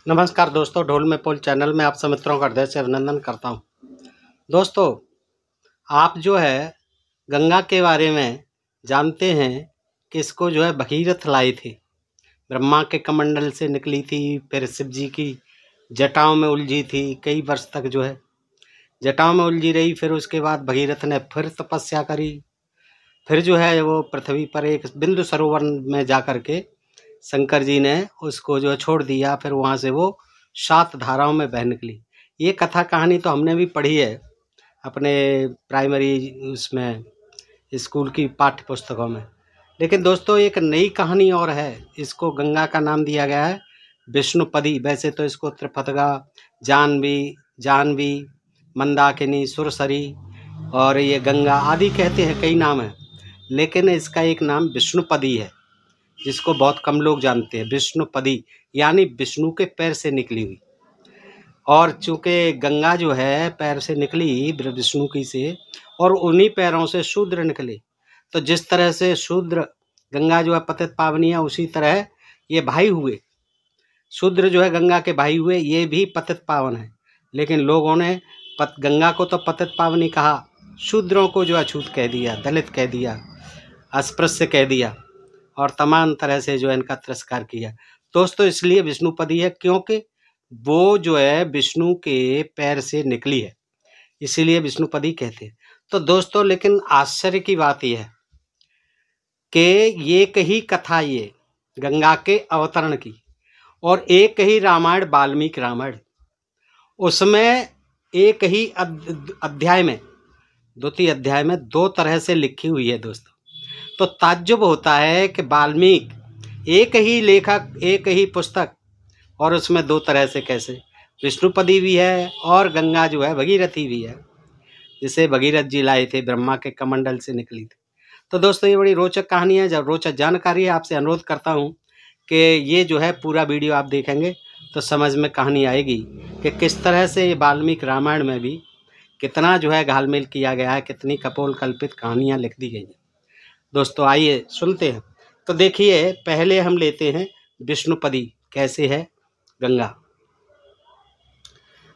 नमस्कार दोस्तों, ढोल में पोल चैनल में आप सब मित्रों का हृदय से अभिनंदन करता हूं। दोस्तों, आप जो है गंगा के बारे में जानते हैं कि इसको जो है भगीरथ लाए थे। ब्रह्मा के कमंडल से निकली थी, फिर शिव जी की जटाओं में उलझी थी। कई वर्ष तक जो है जटाओं में उलझी रही। फिर उसके बाद भगीरथ ने फिर तपस्या करी। फिर जो है वो पृथ्वी पर एक बिंदु सरोवर में जा कर के शंकर जी ने उसको जो है छोड़ दिया। फिर वहाँ से वो 7 धाराओं में बह निकली। ये कथा कहानी तो हमने भी पढ़ी है अपने प्राइमरी उसमें स्कूल की पाठ्य पुस्तकों में। लेकिन दोस्तों, एक नई कहानी और है। इसको गंगा का नाम दिया गया है विष्णुपदी। वैसे तो इसको त्रिपथगा, जानवी, मंदाकिनी, सुरसरी और ये गंगा आदि कहते हैं। कई नाम हैं, लेकिन इसका एक नाम विष्णुपदी है, जिसको बहुत कम लोग जानते हैं। विष्णुपदी यानी विष्णु के पैर से निकली हुई। और चूंकि गंगा जो है पैर से निकली विष्णु की से, और उन्हीं पैरों से शूद्र निकले, तो जिस तरह से शूद्र गंगा जो है पतित पावनी है, उसी तरह ये भाई हुए। शूद्र जो है गंगा के भाई हुए, ये भी पतित पावन है। लेकिन लोगों ने गंगा को तो पतित पावनी कहा, शूद्रों को जो अछूत कह दिया, दलित कह दिया, अस्पृश्य कह दिया, और तमाम तरह से जो है इनका तिरस्कार किया। दोस्तों, इसलिए विष्णुपदी है क्योंकि वो जो है विष्णु के पैर से निकली है, इसीलिए विष्णुपदी कहते हैं। तो दोस्तों, लेकिन आश्चर्य की बात यह है कि ये कही कथा ये गंगा के अवतरण की, और एक ही रामायण वाल्मीकि रामायण, उसमें एक ही अध्याय में, द्वितीय अध्याय में 2 तरह से लिखी हुई है दोस्तों। तो ताज्जुब होता है कि वाल्मीकि एक ही लेखक, एक ही पुस्तक, और उसमें 2 तरह से कैसे। विष्णुपदी भी है और गंगा जो है भगीरथी भी है, जिसे भगीरथ जी लाए थे, ब्रह्मा के कमंडल से निकली थी। तो दोस्तों, ये बड़ी रोचक कहानी है। जब रोचक जानकारी है, आपसे अनुरोध करता हूँ कि ये जो है पूरा वीडियो आप देखेंगे तो समझ में कहानी आएगी कि किस तरह से ये वाल्मीकि रामायण में भी कितना जो है घालमेल किया गया है, कितनी कपोल कल्पित कहानियाँ लिख दी गई हैं। दोस्तों, आइए सुनते हैं। तो देखिए, पहले हम लेते हैं विष्णुपदी कैसे है गंगा।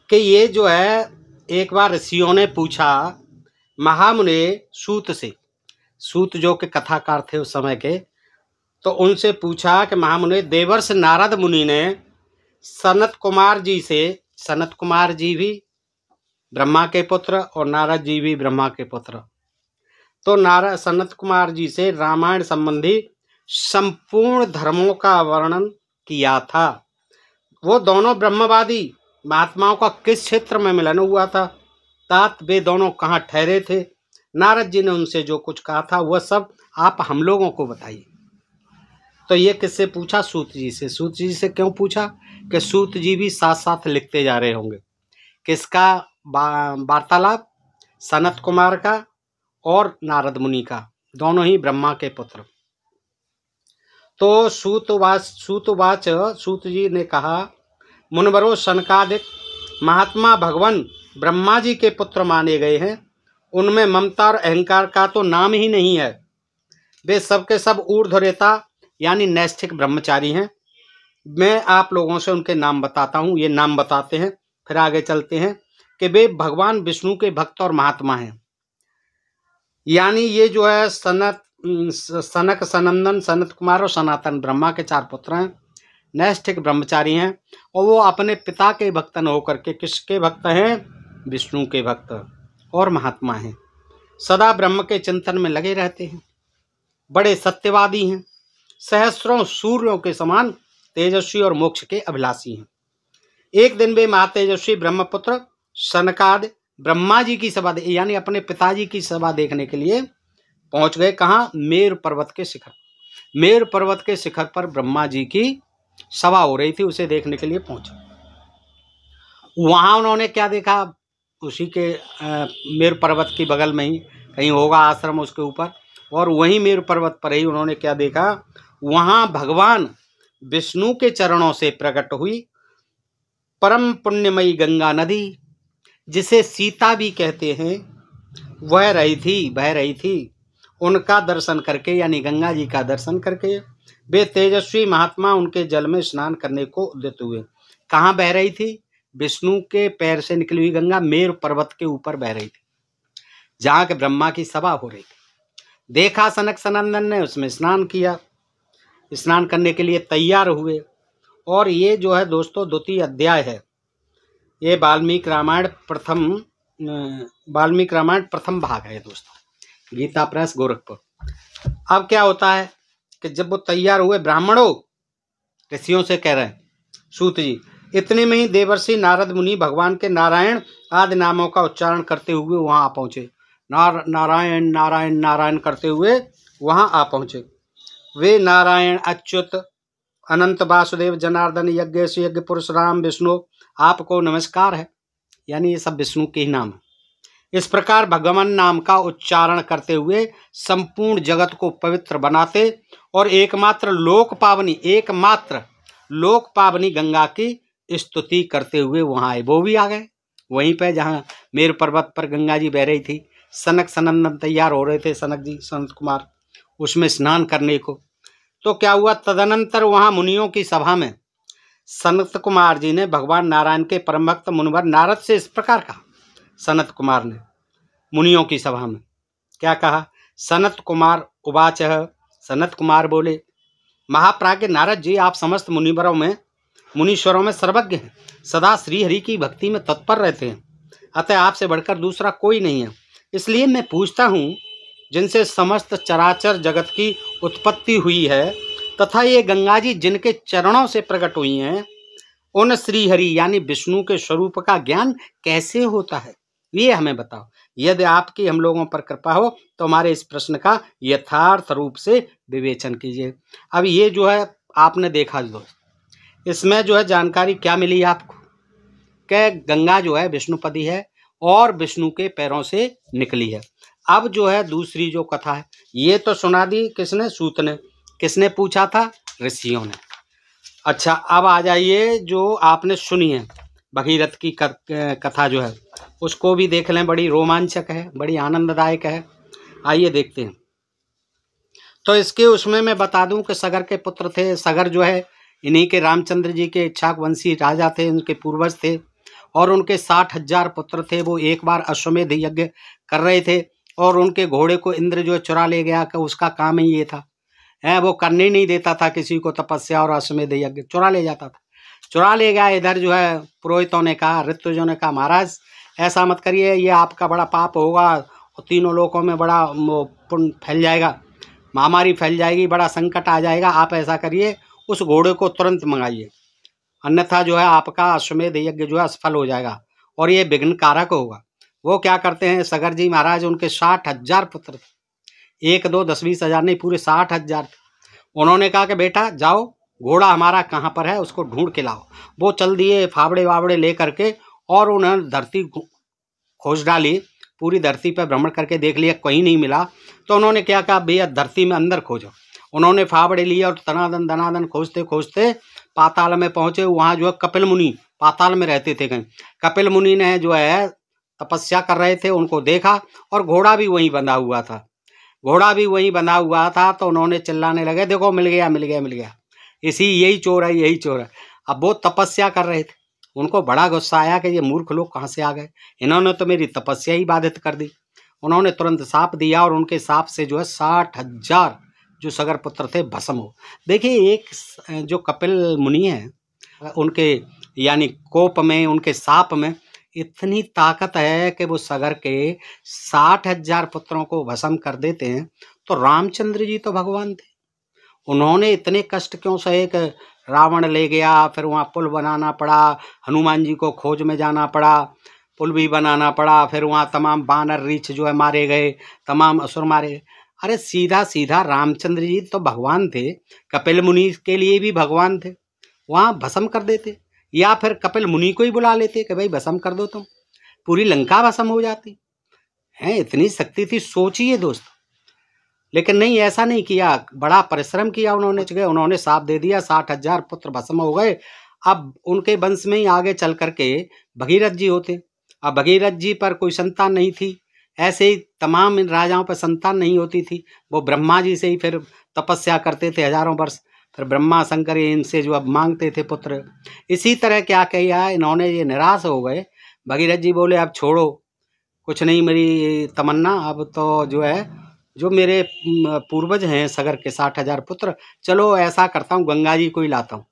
कि ये जो है एक बार ऋषियों ने पूछा महामुने सूत से, सूत जो के कथाकार थे उस समय के, तो उनसे पूछा कि महामुने, देवर्ष नारद मुनि ने सनत कुमार जी से, सनत कुमार जी भी ब्रह्मा के पुत्र और नारद जी भी ब्रह्मा के पुत्र, तो सनत कुमार जी से रामायण संबंधी संपूर्ण धर्मों का वर्णन किया था। वो दोनों ब्रह्मवादी महात्माओं का किस क्षेत्र में मिलन हुआ था, तात वे दोनों कहाँ ठहरे थे, नारद जी ने उनसे जो कुछ कहा था वह सब आप हम लोगों को बताइए। तो ये किससे पूछा? सूत जी से। सूत जी से क्यों पूछा? कि सूत जी भी साथ साथ लिखते जा रहे होंगे। किसका वार्तालाप? सनत कुमार का और नारद मुनि का, दोनों ही ब्रह्मा के पुत्र। तो सूत जी ने कहा, मुनवरो सनकादिक महात्मा भगवान ब्रह्मा जी के पुत्र माने गए हैं। उनमें ममता और अहंकार का तो नाम ही नहीं है। वे सबके सब ऊर्ध्वरेता यानी नैष्ठिक ब्रह्मचारी हैं। मैं आप लोगों से उनके नाम बताता हूँ। ये नाम बताते हैं, फिर आगे चलते हैं कि वे भगवान विष्णु के भक्त और महात्मा हैं। यानी ये जो है सनक, सनंदन, सनत कुमार और सनातन ब्रह्मा के 4 पुत्र हैं, नैष्ठिक ब्रह्मचारी हैं, और वो अपने पिता के भक्त न होकर के किसके भक्त हैं? विष्णु के भक्त और महात्मा हैं। सदा ब्रह्म के चिंतन में लगे रहते हैं, बड़े सत्यवादी हैं, सहस्रों सूर्यों के समान तेजस्वी और मोक्ष के अभिलाषी हैं। एक दिन वे महातेजस्वी ब्रह्मपुत्र सनकाद ब्रह्मा जी की सभा यानी अपने पिताजी की सभा देखने के लिए पहुंच गए। कहाँ? मेरु पर्वत के शिखर। मेरु पर्वत के शिखर पर ब्रह्मा जी की सभा हो रही थी, उसे देखने के लिए पहुंचे। वहां उन्होंने क्या देखा? उसी के मेरु पर्वत की बगल में ही कहीं होगा आश्रम उसके ऊपर, और वहीं मेरु पर्वत पर ही उन्होंने क्या देखा? वहां भगवान विष्णु के चरणों से प्रकट हुई परम पुण्यमयी गंगा नदी, जिसे सीता भी कहते हैं, वह बह रही थी। उनका दर्शन करके, यानी गंगा जी का दर्शन करके वे तेजस्वी महात्मा उनके जल में स्नान करने को उद्यत हुए। कहाँ बह रही थी? विष्णु के पैर से निकली हुई गंगा मेरु पर्वत के ऊपर बह रही थी, जहाँ के ब्रह्मा की सभा हो रही थी। देखा सनक सनंदन ने, उसमें स्नान किया, स्नान करने के लिए तैयार हुए। और ये जो है दोस्तों द्वितीय अध्याय है, ये वाल्मीकि रामायण प्रथम भाग है दोस्तों, गीता प्रेस गोरखपुर। अब क्या होता है कि जब वो तैयार हुए, ब्राह्मणों ऋषियों से कह रहे हैं, सूत जी, इतने में ही देवर्षि नारद मुनि भगवान के नारायण आदि नामों का उच्चारण करते हुए वहां आ पहुंचे। नारायण नारायण नारायण करते हुए वहां आ पहुंचे। वे नारायण अच्युत अनंत वासुदेव जनार्दन यज्ञेश यज्ञ पुरुष राम विष्णु, आपको नमस्कार है। यानी ये सब विष्णु के ही नाम है। इस प्रकार भगवान नाम का उच्चारण करते हुए संपूर्ण जगत को पवित्र बनाते और एकमात्र लोक पावनी गंगा की स्तुति करते हुए वहां आए। वो भी आ गए वहीं पे जहाँ मेरु पर्वत पर गंगा जी बह रही थी। सनक सनंदन तैयार हो रहे थे, सनक जी सनत कुमार, उसमें स्नान करने को। तो क्या हुआ, तदनंतर वहां मुनियों की सभा में सनत कुमार जी ने भगवान नारायण के परम भक्त मुनिवर नारद से इस प्रकार कहा। सनत कुमार ने मुनियों की सभा में क्या कहा? सनत कुमार उवाच, सनत कुमार बोले, महाप्राज्ञ नारद जी, आप समस्त मुनीश्वरों में सर्वज्ञ हैं, सदा श्री हरि की भक्ति में तत्पर रहते हैं, अतः आपसे बढ़कर दूसरा कोई नहीं है। इसलिए मैं पूछता हूँ, जिनसे समस्त चराचर जगत की उत्पत्ति हुई है तथा ये गंगा जी जिनके चरणों से प्रकट हुई हैं, उन श्री हरि यानी विष्णु के स्वरूप का ज्ञान कैसे होता है, ये हमें बताओ। यदि आपकी हम लोगों पर कृपा हो तो हमारे इस प्रश्न का यथार्थ रूप से विवेचन कीजिए। अब ये जो है आपने देखा दोस्त, इसमें जो है जानकारी क्या मिली आपको कि गंगा जो है विष्णुपदी है और विष्णु के पैरों से निकली है। अब जो है दूसरी जो कथा है, ये तो सुना दी किसने? सूत ने। किसने पूछा था? ऋषियों ने। अच्छा, अब आ जाइए जो आपने सुनी है भगीरथ की कथा जो है, उसको भी देख लें। बड़ी रोमांचक है, बड़ी आनंददायक है। आइए देखते हैं। तो इसके उसमें मैं बता दूं कि सगर के पुत्र थे। सगर जो है इन्हीं के रामचंद्र जी के इक्ष्वाक वंशी राजा थे, उनके पूर्वज थे, और उनके 60,000 पुत्र थे। वो एक बार अश्वमेध यज्ञ कर रहे थे और उनके घोड़े को इंद्र जो चुरा ले गया, कि उसका काम ही ये था, वो करने नहीं देता था किसी को तपस्या और अश्वमेध यज्ञ, चुरा ले जाता था। चुरा ले गया। इधर जो है पुरोहितों ने कहा, ऋतुजों ने कहा, महाराज ऐसा मत करिए, ये आपका बड़ा पाप होगा और तीनों लोकों में बड़ा पुण्य फैल जाएगा, महामारी फैल जाएगी, बड़ा संकट आ जाएगा। आप ऐसा करिए, उस घोड़े को तुरंत मंगाइए, अन्यथा जो है आपका अश्वमेध यज्ञ जो है असफल हो जाएगा और ये विघ्न कारक होगा। वो क्या करते हैं, सगर जी महाराज, उनके 60,000 पुत्र थे, 1 2 10 20 हज़ार नहीं, पूरे 60,000 थे। उन्होंने कहा कि बेटा जाओ, घोड़ा हमारा कहाँ पर है उसको ढूंढ के लाओ। वो चल दिए फावड़े वावड़े ले करके, और उन्होंने धरती खोज डाली, पूरी धरती पर भ्रमण करके देख लिया, कहीं नहीं मिला। तो उन्होंने क्या कहा, भैया धरती में अंदर खोजो। उन्होंने फावड़े लिए और दनादन खोजते खोजते पाताल में पहुंचे। वहाँ जो है कपिल मुनि पाताल में रहते थे कहीं। कपिल मुनि ने जो है तपस्या कर रहे थे, उनको देखा और घोड़ा भी वहीं बंधा हुआ था। तो उन्होंने चिल्लाने लगे, देखो मिल गया, यही चोर है। अब वो तपस्या कर रहे थे, उनको बड़ा गुस्सा आया कि ये मूर्ख लोग कहाँ से आ गए, इन्होंने तो मेरी तपस्या ही बाधित कर दी। उन्होंने तुरंत साप दिया और उनके साप से जो है 60,000 जो सगर पुत्र थे भस्म हो। देखिए, एक जो कपिल मुनि हैं, उनके यानी कोप में, उनके साप में इतनी ताकत है कि वो सगर के 60,000 पुत्रों को भस्म कर देते हैं। तो रामचंद्र जी तो भगवान थे, उन्होंने इतने कष्ट क्यों सहे कि रावण ले गया, फिर वहाँ पुल बनाना पड़ा, हनुमान जी को खोज में जाना पड़ा, पुल भी बनाना पड़ा, फिर वहाँ तमाम बानर रीछ जो है मारे गए, तमाम असुर मारे गए। अरे सीधा सीधा रामचंद्र जी तो भगवान थे, कपिल मुनि के लिए भी भगवान थे, वहाँ भस्म कर देते, या फिर कपिल मुनि को ही बुला लेते कि भाई भस्म कर दो तुम, पूरी लंका भस्म हो जाती है। इतनी शक्ति थी, सोचिए दोस्त। लेकिन नहीं, ऐसा नहीं किया, बड़ा परिश्रम किया उन्होंने साथ दे दिया, 60,000 पुत्र भस्म हो गए। अब उनके वंश में ही आगे चल करके भगीरथ जी होते। अब भगीरथ जी पर कोई संतान नहीं थी, ऐसे ही तमाम इन राजाओं पर संतान नहीं होती थी। वो ब्रह्मा जी से ही फिर तपस्या करते थे हजारों वर्ष, फिर ब्रह्मा शंकर इनसे जो अब मांगते थे पुत्र। इसी तरह क्या किया इन्होंने, ये निराश हो गए। भगीरथ जी बोले अब छोड़ो, कुछ नहीं मेरी तमन्ना, अब तो जो है जो मेरे पूर्वज हैं सगर के 60,000 पुत्र, चलो ऐसा करता हूँ गंगा जी को ही लाता हूँ,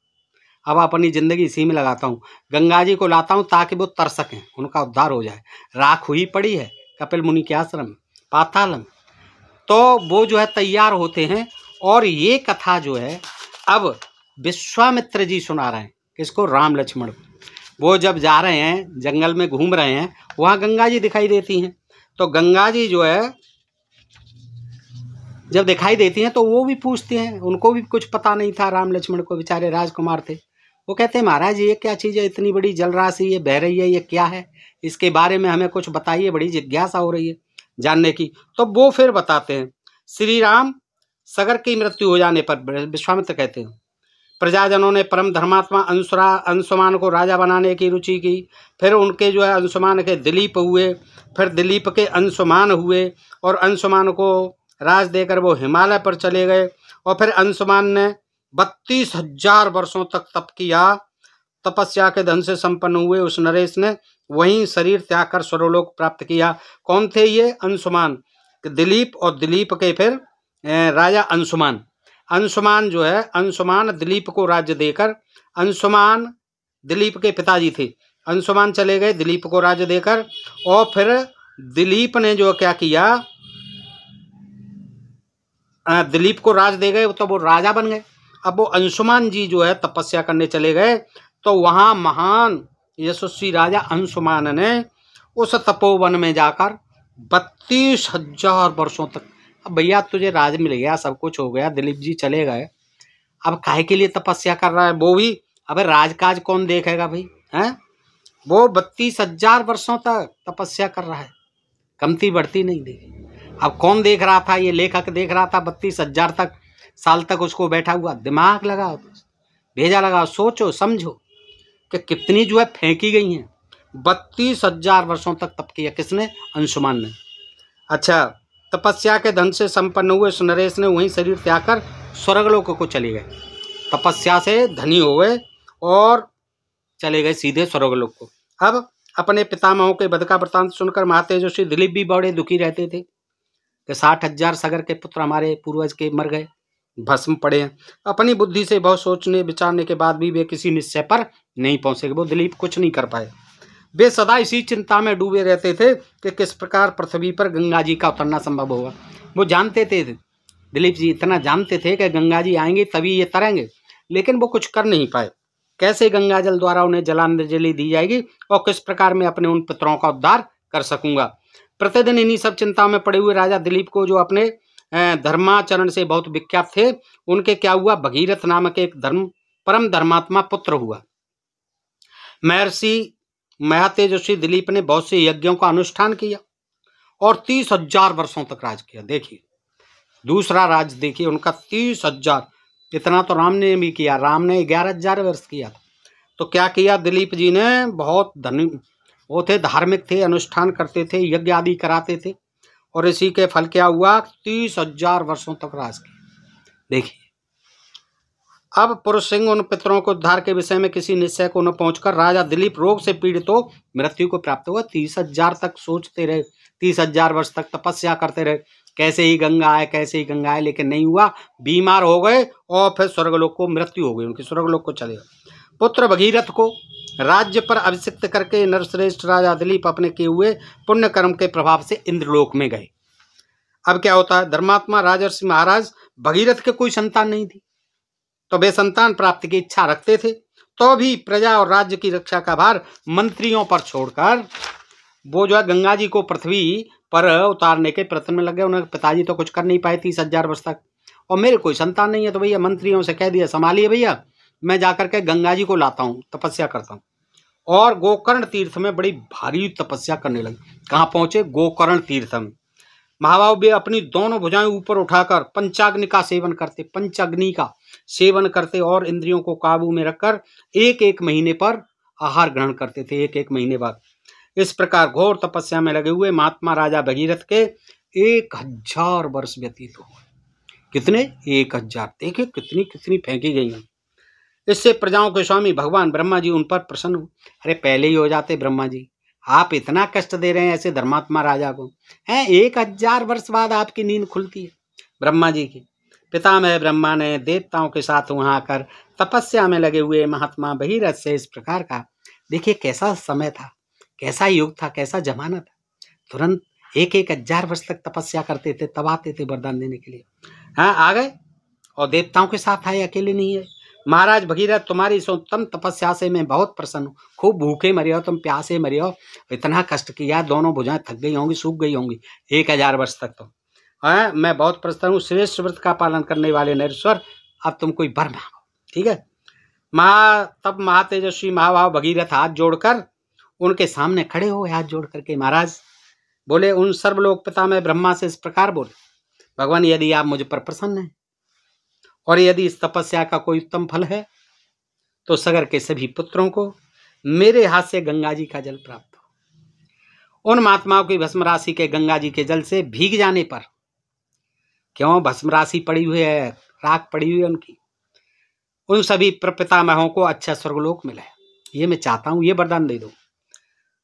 अब अपनी ज़िंदगी इसी में लगाता हूँ, गंगा जी को लाता हूँ ताकि वो तर सकें, उनका उद्धार हो जाए। राख हुई पड़ी है कपिल मुनि के आश्रम पातालम, तो वो जो है तैयार होते हैं। और ये कथा जो है अब विश्वामित्र जी सुना रहे हैं, किसको? राम लक्ष्मण को। वो जब जा रहे हैं जंगल में घूम रहे हैं, वहाँ गंगा जी दिखाई देती हैं। तो गंगा जी जो है जब दिखाई देती हैं तो वो भी पूछते हैं, उनको भी कुछ पता नहीं था, राम लक्ष्मण को, बेचारे राजकुमार थे। वो कहते हैं महाराज ये क्या चीज़ है, इतनी बड़ी जलराशि ये बह रही है, ये क्या है, इसके बारे में हमें कुछ बताइए, बड़ी जिज्ञासा हो रही है जानने की। तो वो फिर बताते हैं, श्री राम सगर की मृत्यु हो जाने पर विश्वामित्र कहते हैं प्रजाजनों ने परम धर्मात्मा अंशुमान को राजा बनाने की रुचि की। फिर उनके जो है अंशुमान के दिलीप हुए, फिर दिलीप के अंशुमान हुए, और अंशुमान को राज देकर वो हिमालय पर चले गए। और फिर अंशुमान ने 32,000 वर्षों तक तप किया, तपस्या के धन से संपन्न हुए उस नरेश ने वहीं शरीर त्याग कर स्वर्गलोक प्राप्त किया। कौन थे ये? अंशुमान, दिलीप, और दिलीप के फिर राजा अंशुमान। अंशुमान जो है, अंशुमान दिलीप को राज्य देकर, अंशुमान दिलीप के पिताजी थे, अंशुमान चले गए दिलीप को राज्य देकर, और फिर दिलीप ने जो क्या किया, दिलीप को राज दे गए, तो वो राजा बन गए। अब वो अंशुमान जी जो है तपस्या करने चले गए, तो वहाँ महान यशस्वी राजा अंशुमान ने उस तपोवन में जाकर 32,000 वर्षों तक, अब भैया तुझे राज मिल गया, सब कुछ हो गया, दिलीप जी चले गए, अब काहे के लिए तपस्या कर रहा है? वो भी अब राजकाज कौन देखेगा भाई, हैं? वो 32,000 वर्षों तक तपस्या कर रहा है, कमती बढ़ती नहीं देखी। अब कौन देख रहा था? ये लेखक देख रहा था 32,000 तक साल तक उसको बैठा हुआ। दिमाग लगाओ, भेजा लगाओ, सोचो समझो कि कितनी जो है फेंकी गई हैं। 32,000 वर्षों तक तप किया किसने? अंशुमान ने। अच्छा, तपस्या के धन से संपन्न हुए उस नरेश ने वहीं शरीर त्याग कर स्वर्गलोक को चले गए। तपस्या से धनी हो गए और चले गए सीधे स्वर्गलोक को। अब अपने पितामहों के वध का वृत्तांत सुनकर महातेजस्वी दिलीप भी बड़े दुखी रहते थे कि 60,000 सगर के पुत्र हमारे पूर्वज के मर गए, भस्म पड़े हैं। अपनी बुद्धि से बहुत सोचने विचारने के बाद भी वे किसी निश्चय पर नहीं पहुंचे। वो दिलीप कुछ नहीं कर पाए। वे सदा इसी चिंता में डूबे रहते थे कि किस प्रकार पृथ्वी पर गंगा जी का उतरना संभव होगा। वो जानते थे, दिलीप जी इतना जानते थे कि गंगा जी आएंगे तभी ये तरेंगे, लेकिन वो कुछ कर नहीं पाए। कैसे गंगा जल द्वारा उन्हें जलांजलि दी जाएगी और किस प्रकार मैं अपने उन पितरों का उद्धार कर सकूंगा। प्रतिदिन इन्हीं सब चिंता में पड़े हुए राजा दिलीप को, जो अपने धर्माचरण से बहुत विख्यात थे, उनके क्या हुआ, भगीरथ नामक एक परम धर्मात्मा पुत्र हुआ। महर्षि महातेजस्वी दिलीप ने बहुत से यज्ञों का अनुष्ठान किया और 30,000 वर्षों तक राज किया। देखिए दूसरा राज देखिए उनका 30,000, इतना तो राम ने भी किया, राम ने 11,000 वर्ष किया। तो क्या किया दिलीप जी ने, बहुत धनी वो थे, धार्मिक थे, अनुष्ठान करते थे, यज्ञ आदि कराते थे, और इसी के फल क्या हुआ, 30,000 वर्षों तक राज किया। देखिए अब पुरुष सिंह उन पितरों को उद्धार के विषय में किसी निश्चय को न पहुंचकर राजा दिलीप रोग से पीड़ित हो मृत्यु को प्राप्त हुआ। 30,000 तक सोचते रहे, 30,000 वर्ष तक तपस्या करते रहे, कैसे ही गंगा आए, कैसे ही गंगा आए, लेकिन नहीं हुआ। बीमार हो गए और फिर स्वर्गलोक को मृत्यु हो गई उनकी, स्वर्गलोक को चले गए। पुत्र भगीरथ को राज्य पर अभिषिक्त करके नरश्रेष्ठ राजा दिलीप अपने किए हुए पुण्य कर्म के प्रभाव से इंद्रलोक में गए। अब क्या होता है, धर्मात्मा राजर्षि महाराज भगीरथ के कोई संतान नहीं थी, तो वे संतान प्राप्ति की इच्छा रखते थे, तो भी प्रजा और राज्य की रक्षा का भार मंत्रियों पर छोड़कर वो जो है गंगा जी को पृथ्वी पर उतारने के प्रयत्न में लगे। उन्हें पिताजी तो कुछ कर नहीं पाए 30,000 वर्ष तक, और मेरे कोई संतान नहीं है, तो भैया मंत्रियों से कह दिया संभालिए भैया, मैं जाकर के गंगा जी को लाता हूँ, तपस्या करता हूँ। और गोकर्ण तीर्थ में बड़ी भारी तपस्या करने लगे। कहाँ पहुँचे, गोकर्ण तीर्थ में। महाभाव वे अपनी दोनों भुजाएं ऊपर उठाकर पंचाग्नि का सेवन करते, पंचाग्नि का सेवन करते, और इंद्रियों को काबू में रखकर एक एक महीने पर आहार ग्रहण करते थे, एक एक महीने बाद। इस प्रकार घोर तपस्या में लगे हुए महात्मा राजा भगीरथ के 1,000 वर्ष व्यतीत हो गए। कितने? 1000। देखिए कितनी कितनी फेंकी गई हैं। इससे प्रजाओं के स्वामी भगवान ब्रह्मा जी उन पर प्रसन्न हो। अरे पहले ही हो जाते ब्रह्मा जी, आप इतना कष्ट दे रहे हैं ऐसे धर्मात्मा राजा को, हैं 1000 वर्ष बाद आपकी नींद खुलती है। ब्रह्मा जी की पितामह ब्रह्मा ने देवताओं के साथ वहां आकर तपस्या में लगे हुए महात्मा भगीरथ से इस प्रकार का, देखिए कैसा समय था, कैसा युग था, कैसा जमाना था। तुरंत 1000 वर्ष तक तपस्या करते थे, तब आते थे वरदान देने के लिए। हाँ आ गए और देवताओं के साथ आए, अकेले नहीं है। महाराज भगीरथ तुम्हारी इस उत्तम तपस्या से मैं बहुत प्रसन्न हूँ। खूब भूखे मरे हो तुम, प्यासे मरे हो, इतना कष्ट किया, दोनों भुजाएं थक गई होंगी, सूख गई होंगी 1000 वर्ष तक। तो मैं बहुत प्रसन्न हूँ। श्रेष्ठ व्रत का पालन करने वाले नरेश्वर, अब तुम कोई वर मांगो। ठीक है। तब महातेजस्वी महाभाव भगीरथ हाथ जोड़कर उनके सामने खड़े हो, हाथ जोड़ करके महाराज बोले, उन सर्वलोक पितामह ब्रह्मा से इस प्रकार बोले, भगवान यदि आप मुझ पर प्रसन्न हैं और यदि इस तपस्या का कोई उत्तम फल है तो सगर के सभी पुत्रों को मेरे हाथ से गंगा जी का जल प्राप्त हो। उन महात्माओं की भस्म राशि के गंगा जी के जल से भीग जाने पर, क्यों भस्म राशि पड़ी हुई है, राख पड़ी हुई है उनकी, उन सभी प्रपितामहों को अच्छा स्वर्गलोक मिले, ये मैं चाहता हूं, ये वरदान दे दो।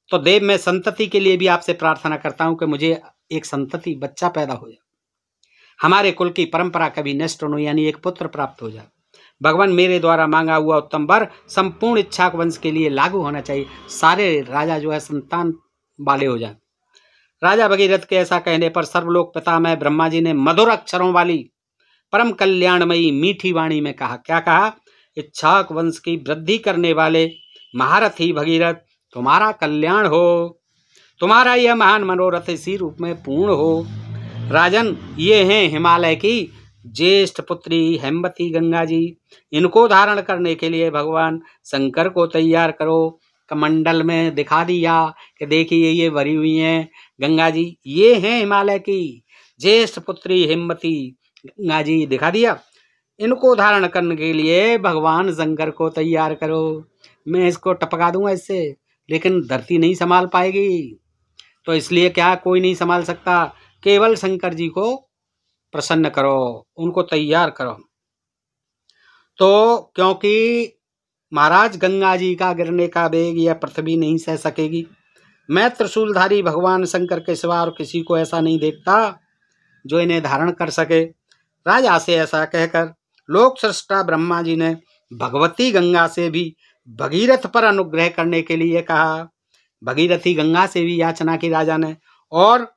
तो देव मैं संतति के लिए भी आपसे प्रार्थना करता हूं कि मुझे एक संतति, बच्चा पैदा हो जाए, हमारे कुल की परंपरा कभी नष्ट न हो, यानी एक पुत्र प्राप्त हो जाए। भगवान मेरे द्वारा मांगा हुआ उत्तम वर संपूर्ण इच्छाक वंश के लिए लागू होना चाहिए, सारे राजा जो है संतान वाले हो जाए। राजा भगीरथ के ऐसा कहने पर सर्वलोक पितामह ब्रह्मा जी ने मधुर अक्षरों वाली परम कल्याणमयी मीठी वाणी में कहा, क्या कहा? इच्छाक वंश की वृद्धि करने वाले महारथी भगीरथ, तुम्हारा कल्याण हो, तुम्हारा यह महान मनोरथ इसी रूप में पूर्ण हो। राजन, ये हैं हिमालय की ज्येष्ठ पुत्री हेमवती गंगा जी, इनको धारण करने के लिए भगवान शंकर को तैयार करो। कमंडल में दिखा दिया कि देखिए ये भरी हुई हैं गंगा जी, ये हैं हिमालय की ज्येष्ठ पुत्री हेमवती गंगा जी, दिखा दिया। इनको धारण करने के लिए भगवान शंकर को तैयार करो। मैं इसको टपका दूंगा इससे, लेकिन धरती नहीं संभाल पाएगी, तो इसलिए क्या कोई नहीं संभाल सकता, केवल शंकर जी को प्रसन्न करो, उनको तैयार करो। तो क्योंकि महाराज गंगा जी का गिरने का वेग यह पृथ्वी नहीं सह सकेगी। मैं त्रिशूलधारी भगवान शंकर के सिवा और किसी को ऐसा नहीं देखता जो इन्हें धारण कर सके। राजा से ऐसा कहकर लोक सृष्टा ब्रह्मा जी ने भगवती गंगा से भी भगीरथ पर अनुग्रह करने के लिए कहा। भगीरथी गंगा से भी याचना की राजा ने, और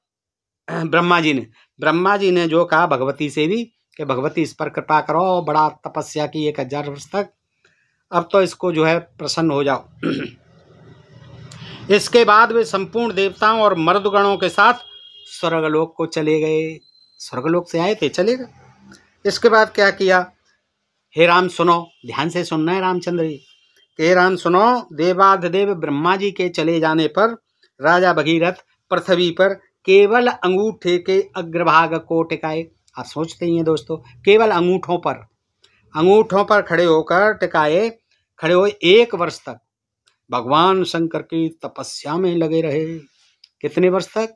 ब्रह्मा जी ने जो कहा भगवती से भी कि भगवती इस पर कृपा करो, बड़ा तपस्या की 1000 वर्ष तक, अब तो इसको जो है प्रसन्न हो जाओ। इसके बाद वे संपूर्ण देवताओं और मर्दगणों के साथ स्वर्गलोक को चले गए। स्वर्गलोक से आए थे, चले गए। इसके बाद क्या किया? हे राम सुनो, ध्यान से सुनना है रामचंद्र जी। हे राम सुनो, देवाधिदेव ब्रह्मा जी के चले जाने पर राजा भगीरथ पृथ्वी पर केवल अंगूठे के अग्रभाग को टिकाए। आप सोचते ही हैं दोस्तों, केवल अंगूठों पर खड़े होकर टिकाए, खड़े हुए 1 वर्ष तक भगवान शंकर की तपस्या में लगे रहे। कितने वर्ष तक?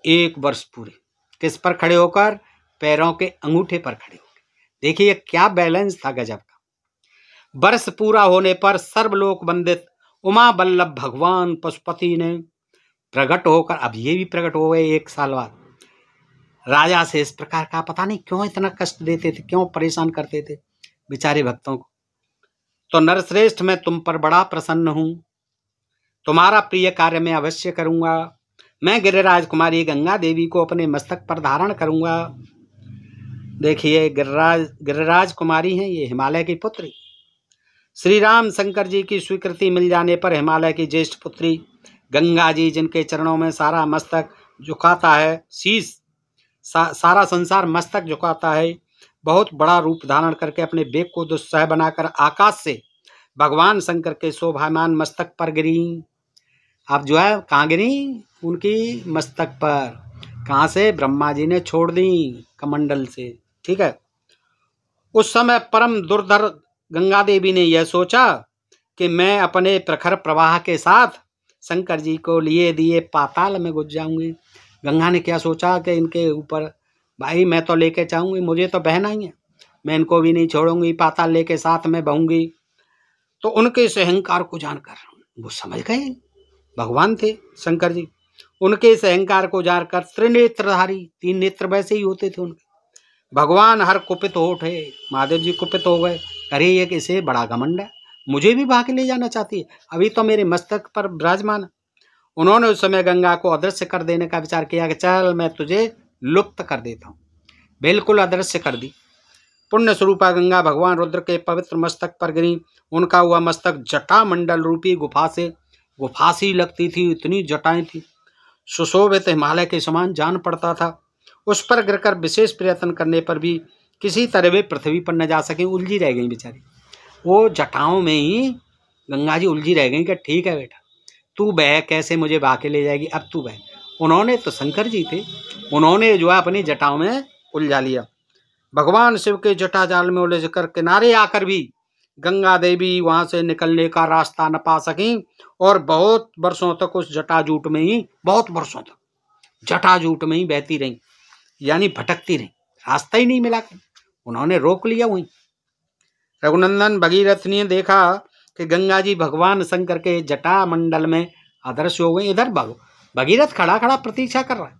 1 वर्ष पूरे। किस पर खड़े होकर? पैरों के अंगूठे पर खड़े होकर। देखिए क्या बैलेंस था, गजब का। वर्ष पूरा होने पर सर्वलोक वंदित उमा बल्लभ भगवान पशुपति ने प्रकट होकर, अब ये भी प्रकट हो गए 1 साल बाद, राजा से इस प्रकार का, पता नहीं क्यों इतना कष्ट देते थे, क्यों परेशान करते थे बेचारे भक्तों को। तो नरश्रेष्ठ, मैं तुम पर बड़ा प्रसन्न हूं, तुम्हारा प्रिय कार्य मैं अवश्य करूंगा। मैं गिरिराज कुमारी गंगा देवी को अपने मस्तक पर धारण करूंगा। देखिए गिरिराज कुमारी हैं ये, हिमालय की पुत्री। श्री राम शंकर जी की स्वीकृति मिल जाने पर हिमालय की ज्येष्ठ पुत्री गंगा जी, जिनके चरणों में सारा मस्तक झुकाता है, शीश सारा संसार मस्तक झुकाता है, बहुत बड़ा रूप धारण करके अपने बेग को दुस्सह बनाकर आकाश से भगवान शंकर के शोभामान मस्तक पर गिरी। अब जो है कहाँ गिरी? उनकी मस्तक पर। कहाँ से? ब्रह्मा जी ने छोड़ दी कमंडल से। ठीक है। उस समय परम दुर्धर गंगा देवी ने यह सोचा कि मैं अपने प्रखर प्रवाह के साथ शंकर जी को लिए दिए पाताल में घुस जाऊंगी। गंगा ने क्या सोचा कि इनके ऊपर भाई मैं तो लेके चाहूँगी, मुझे तो बहना ही है, मैं इनको भी नहीं छोड़ूंगी, पाताल लेके साथ में बहूंगी। तो उनके इस अहंकार को जानकर वो समझ गए, भगवान थे शंकर जी, उनके इस अहंकार को जानकर त्रिनेत्रधारी, 3 नेत्र वैसे ही होते थे उनके, भगवान हर कुपित हो उठे, महादेव जी कुपित हो गए। अरे ये किसे बड़ा घमंड है, मुझे भी भाग ले जाना चाहती है, अभी तो मेरे मस्तक पर विराजमान। उन्होंने उस समय गंगा को अदृश्य कर देने का विचार किया कि चल मैं तुझे लुप्त कर देता हूँ, बिल्कुल अदृश्य कर दी। पुण्य स्वरूपा गंगा भगवान रुद्र के पवित्र मस्तक पर गिरी। उनका हुआ मस्तक जटा मंडल रूपी गुफा सी लगती थी, इतनी जटाएं थी, सुशोभित हिमालय के समान जान पड़ता था। उस पर गिरकर विशेष प्रयत्न करने पर भी किसी तरह वे पृथ्वी पर न जा सके, उलझी रह गई बेचारी, वो जटाओं में ही गंगा जी उलझी रह गई कि ठीक है बेटा तू बह, कैसे मुझे बहा के ले जाएगी, अब तू बह। उन्होंने तो शंकर जी थे, उन्होंने जो है अपनी जटाओं में उलझा लिया। भगवान शिव के जटा जाल में उलझ कर किनारे आकर भी गंगा देवी वहां से निकलने का रास्ता न पा सकी और बहुत वर्षों तक उस जटाजूट में ही, बहुत वर्षों तक जटाजूट में ही बहती रही, यानी भटकती रही, रास्ता ही नहीं मिला। उन्होंने रोक लिया वहीं। रघुनंदन भगीरथ ने देखा कि गंगा जी भगवान शंकर के जटा मंडल में अदृश्य हो गई। इधर भगीरथ खड़ा खड़ा प्रतीक्षा कर रहा है,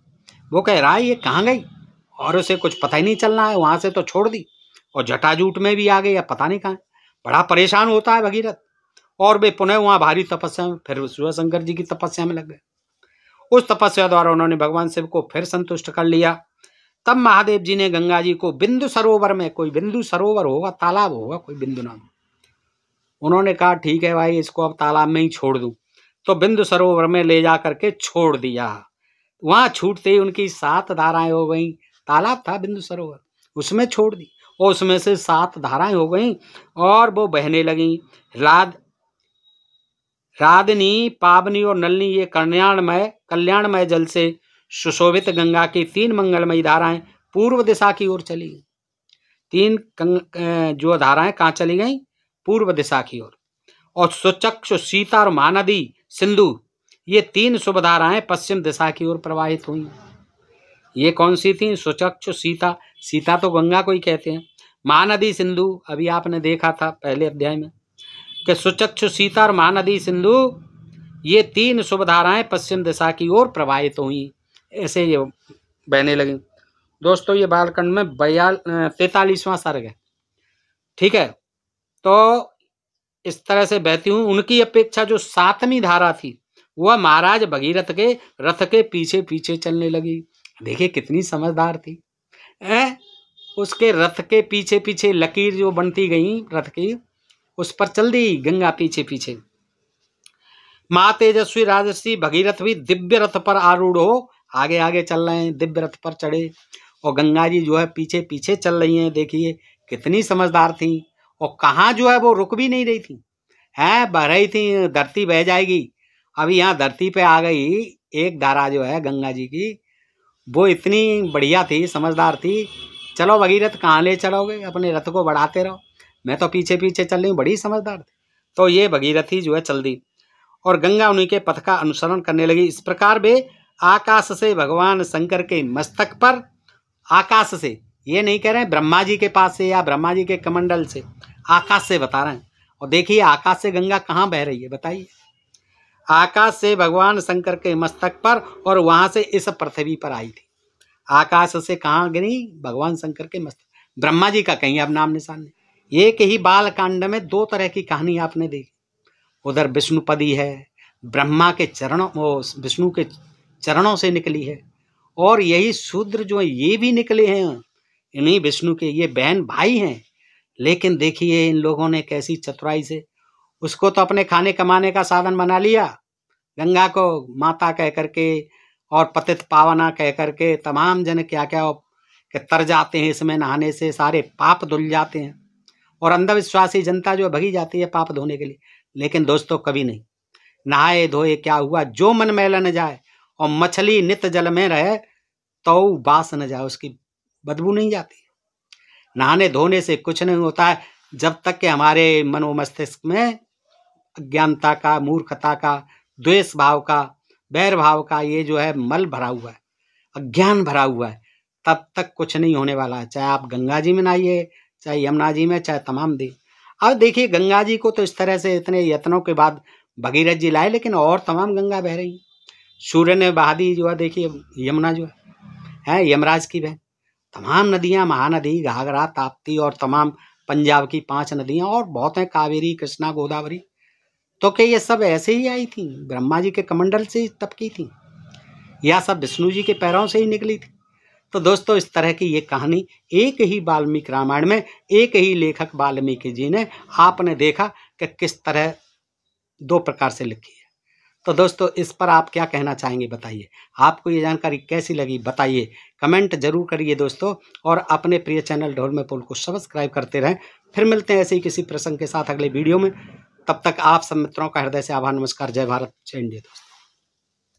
वो कह रहा है ये कहाँ गई, और उसे कुछ पता ही नहीं चलना है, वहां से तो छोड़ दी और जटाजूट में भी आ गई, अब पता नहीं कहाँ। बड़ा परेशान होता है भगीरथ, और वे पुनः वहां भारी तपस्या में, फिर शंकर जी की तपस्या में लग गए। उस तपस्या द्वारा उन्होंने भगवान शिव को फिर संतुष्ट कर लिया। तब महादेव जी ने गंगा जी को बिंदु सरोवर में, कोई बिंदु सरोवर होगा, तालाब होगा कोई बिंदु नाम, उन्होंने कहा ठीक है भाई इसको अब तालाब में ही छोड़ दूं। तो बिंदु सरोवर में ले जा करके छोड़ दिया। वहां छूटते ही उनकी 7 धाराएं हो गई, तालाब था बिंदु सरोवर, उसमें छोड़ दी और उसमें से 7 धाराएं हो गई और वो बहने लगी। राधनी, पावनी और नलनी, ये कल्याणमय जल से सुशोभित गंगा की 3 मंगलमयी धाराएं पूर्व दिशा की ओर चली गई। 3 जो धाराएं कहाँ चली गई, पूर्व दिशा की ओर। और सुचक्षु, सीता और महानदी, सिंधु, ये 3 शुभ धाराएं पश्चिम दिशा की ओर प्रवाहित हुई। ये कौन सी थी, सुचक्षु, सीता तो गंगा को ही कहते हैं, महानदी, सिंधु अभी आपने देखा था पहले अध्याय में कि सुचक्षु, सीता और महानदी, सिंधु, ये 3 शुभ धाराएं पश्चिम दिशा की ओर प्रवाहित हुई, ऐसे ये बहने लगी। दोस्तों ये बालकांड में 43वां सर्ग है, ठीक है। तो इस तरह से बहती हुई, उनकी अपेक्षा जो 7वीं धारा थी वह महाराज भगीरथ के रथ के पीछे पीछे चलने लगी। देखिए कितनी समझदार थी, उसके रथ के पीछे पीछे लकीर जो बनती गई रथ की, उस पर चल दी गंगा पीछे पीछे। माँ तेजस्वी राजर्षि भगीरथ भी दिव्य रथ पर आरूढ़ हो आगे आगे चल रहे हैं, दिव्य रथ पर चढ़े, और गंगा जी जो है पीछे पीछे चल रही हैं। देखिए कितनी समझदार थी, और कहाँ जो है वो रुक भी नहीं रही थी, बह रही थी, धरती बह जाएगी। अभी यहाँ धरती पे आ गई एक धारा जो है गंगा जी की, वो इतनी बढ़िया थी, समझदार थी। चलो भगीरथ कहाँ ले चलोगे, अपने रथ को बढ़ाते रहो, मैं तो पीछे पीछे चल रही हूँ, बड़ी समझदार थी। तो ये भगीरथी जो है चल दी और गंगा उन्हीं के पथ का अनुसरण करने लगी। इस प्रकार वे आकाश से भगवान शंकर के मस्तक पर, आकाश से, ये नहीं कह रहे हैं ब्रह्मा जी के पास से या ब्रह्मा जी के कमंडल से, आकाश से बता रहे हैं। और देखिए आकाश से गंगा कहाँ बह रही है बताइए, आकाश से भगवान शंकर के मस्तक पर, और वहां से इस पृथ्वी पर आई थी। आकाश से कहाँ गिरी, भगवान शंकर के मस्तक, ब्रह्मा जी का कहीं अब नाम निशान नहीं। एक ही बाल कांड में 2 तरह की कहानी आपने देखी, उधर विष्णुपदी है, ब्रह्मा के चरणों, विष्णु के चरणों से निकली है, और यही शूद्र जो है ये भी निकले हैं, इन्हीं विष्णु के ये बहन भाई हैं। लेकिन देखिए इन लोगों ने कैसी चतुराई से उसको तो अपने खाने कमाने का साधन बना लिया, गंगा को माता कह करके और पतित पावना कह करके, तमाम जन क्या क्या कि तर जाते हैं इसमें नहाने से, सारे पाप धुल जाते हैं, और अंधविश्वासी जनता जो भगी जाती है पाप धोने के लिए। लेकिन दोस्तों कभी नहीं, नहाए धोए क्या हुआ, जो मन मैला न जाए, और मछली नित जल में रहे तो बास न जाए, उसकी बदबू नहीं जाती। नहाने धोने से कुछ नहीं होता है जब तक कि हमारे मनोमस्तिष्क में अज्ञानता का, मूर्खता का, द्वेष भाव का, बैर भाव का ये जो है मल भरा हुआ है, अज्ञान भरा हुआ है, तब तक कुछ नहीं होने वाला है। चाहे आप गंगा जी में नहाइए, चाहे यमुना जी में, चाहे तमाम दी। अब देखिए गंगा जी को तो इस तरह से इतने यत्नों के बाद भगीरथ जी लाए, लेकिन और तमाम गंगा बह रही। सूर्य ने बहा दी जो है, देखिए यमुना जो है यमराज की बहन। तमाम नदियाँ, महानदी, घाघरा, ताप्ती और तमाम पंजाब की 5 नदियाँ और बहुत हैं, कावेरी, कृष्णा, गोदावरी। तो क्या ये सब ऐसे ही आई थी, ब्रह्मा जी के कमंडल से ही टपकी थी, या सब विष्णु जी के पैरों से ही निकली थी? तो दोस्तों इस तरह की ये कहानी एक ही वाल्मीकि रामायण में एक ही लेखक वाल्मीकि जी ने, आपने देखा कि किस तरह 2 प्रकार से लिखी है। तो दोस्तों इस पर आप क्या कहना चाहेंगे बताइए। आपको ये जानकारी कैसी लगी बताइए, कमेंट जरूर करिए दोस्तों, और अपने प्रिय चैनल ढोल में पोल को सब्सक्राइब करते रहें। फिर मिलते हैं ऐसे ही किसी प्रसंग के साथ अगले वीडियो में। तब तक आप सब मित्रों का हृदय से आभार, नमस्कार, जय भारत, जय इंडिया दोस्तों।